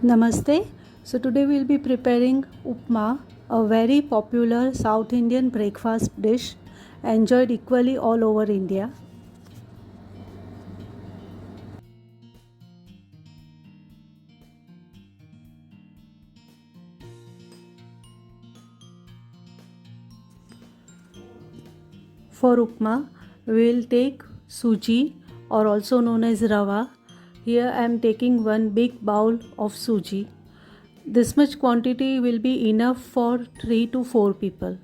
Namaste. So today we'll be preparing upma, a very popular South Indian breakfast dish enjoyed equally all over India. For upma, we'll take suji or also known as rava. Here I am taking one big bowl of suji. This much quantity will be enough for 3 to 4 people.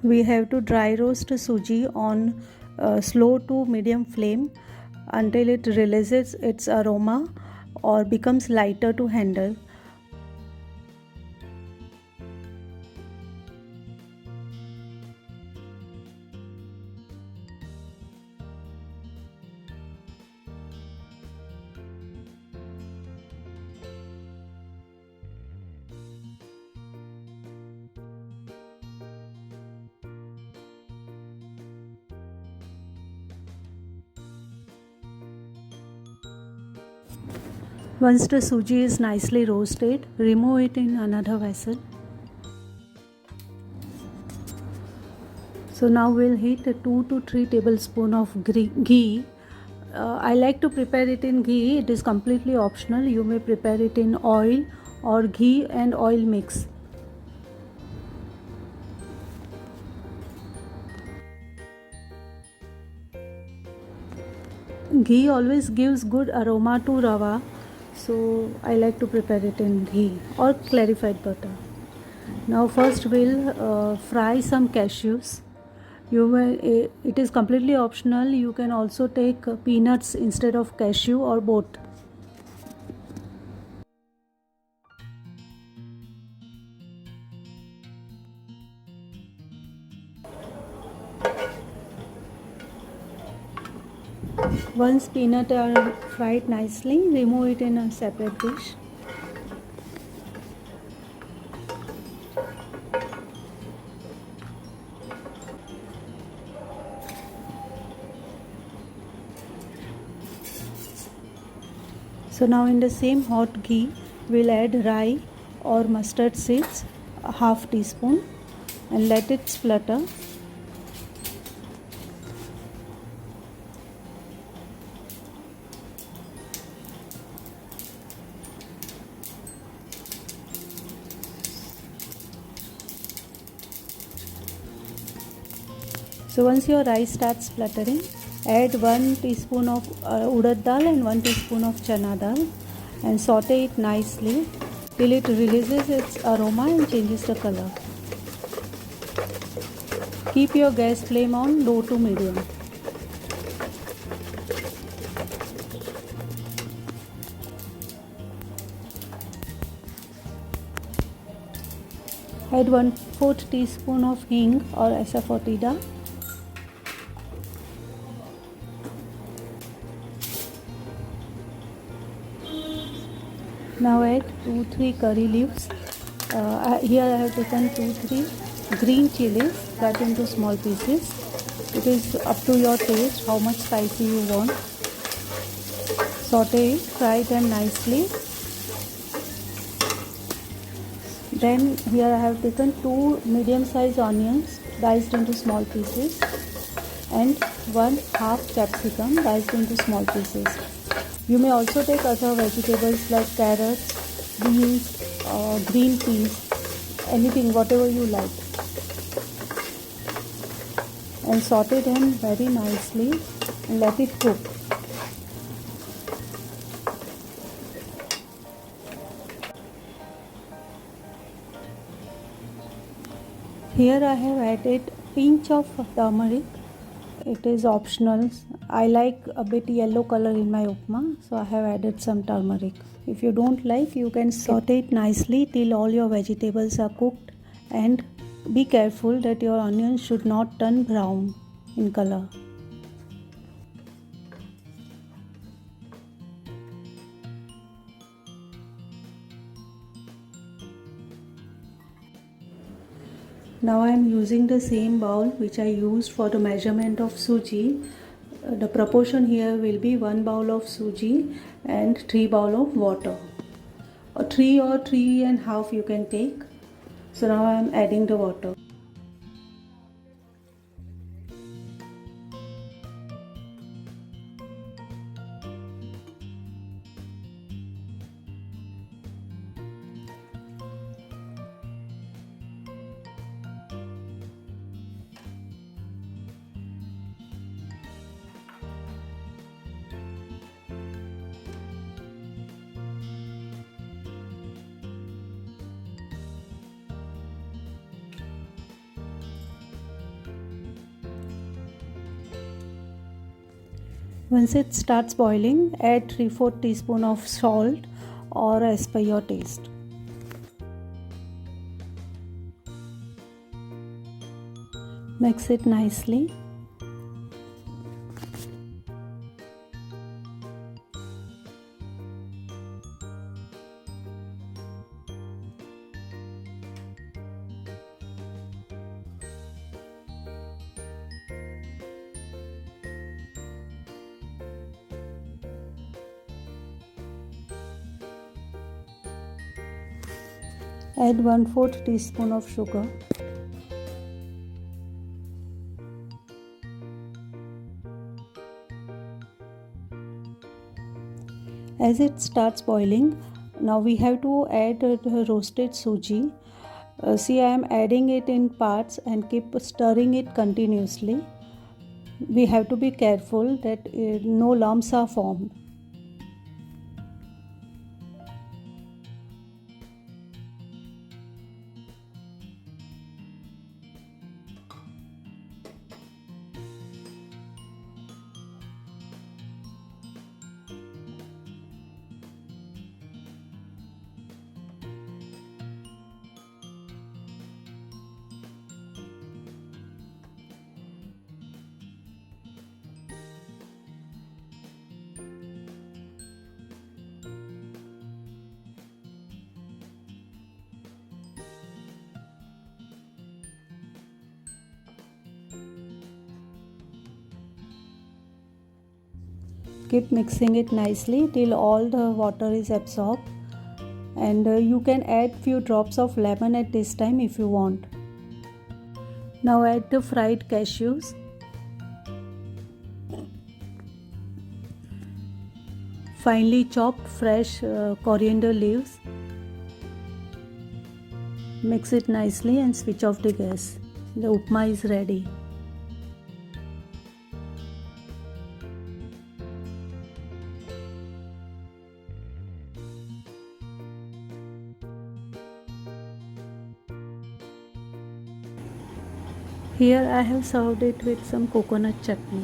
We have to dry roast suji on slow to medium flame until it releases its aroma or becomes lighter to handle. Once the suji is nicely roasted, remove it in another vessel. So now we'll heat 2 to 3 tablespoons of ghee. I like to prepare it in ghee. It is completely optional. You may prepare it in oil or ghee and oil mix. Ghee always gives good aroma to rava, so I like to prepare it in ghee or clarified butter. Now first we'll fry some cashews. It is completely optional. You can also take peanuts instead of cashew or both. Once peanuts are fried nicely, remove it in a separate dish. So now in the same hot ghee, we'll add rye or mustard seeds, a half teaspoon, and let it splutter. So once your rice starts spluttering, add 1 teaspoon of urad dal and 1 teaspoon of chana dal and saute it nicely till it releases its aroma and changes the color. Keep your gas flame on low to medium. Add 1/4 teaspoon of hing or asafoetida. Now add 2-3 curry leaves. Here I have taken 2-3 green chilies cut into small pieces. It is up to your taste how much spicy you want. Saute it, fry them nicely. Then here I have taken 2 medium-sized onions diced into small pieces and 1/2 capsicum diced into small pieces. You may also take other vegetables like carrots, beans, green peas, anything, whatever you like. And saute them very nicely and let it cook. Here I have added pinch of turmeric. It is optional. I like a bit yellow color in my upma, so I have added some turmeric. If you don't like, you can saute it nicely till all your vegetables are cooked, and be careful that your onions should not turn brown in color. Now I am using the same bowl which I used for the measurement of suji. The proportion here will be 1 bowl of suji and 3 bowl of water. 3 or 3.5 you can take. So now I am adding the water. Once it starts boiling, add 3/4 teaspoon of salt or as per your taste. Mix it nicely. Add 1/4 teaspoon of sugar. As it starts boiling, now we have to add the roasted suji. See, I am adding it in parts and keep stirring it continuously. We have to be careful that no lumps are formed. Keep mixing it nicely till all the water is absorbed, and you can add few drops of lemon at this time if you want. Now add the fried cashews. Finely chopped fresh coriander leaves. Mix it nicely and switch off the gas. The upma is ready. Here I have served it with some coconut chutney.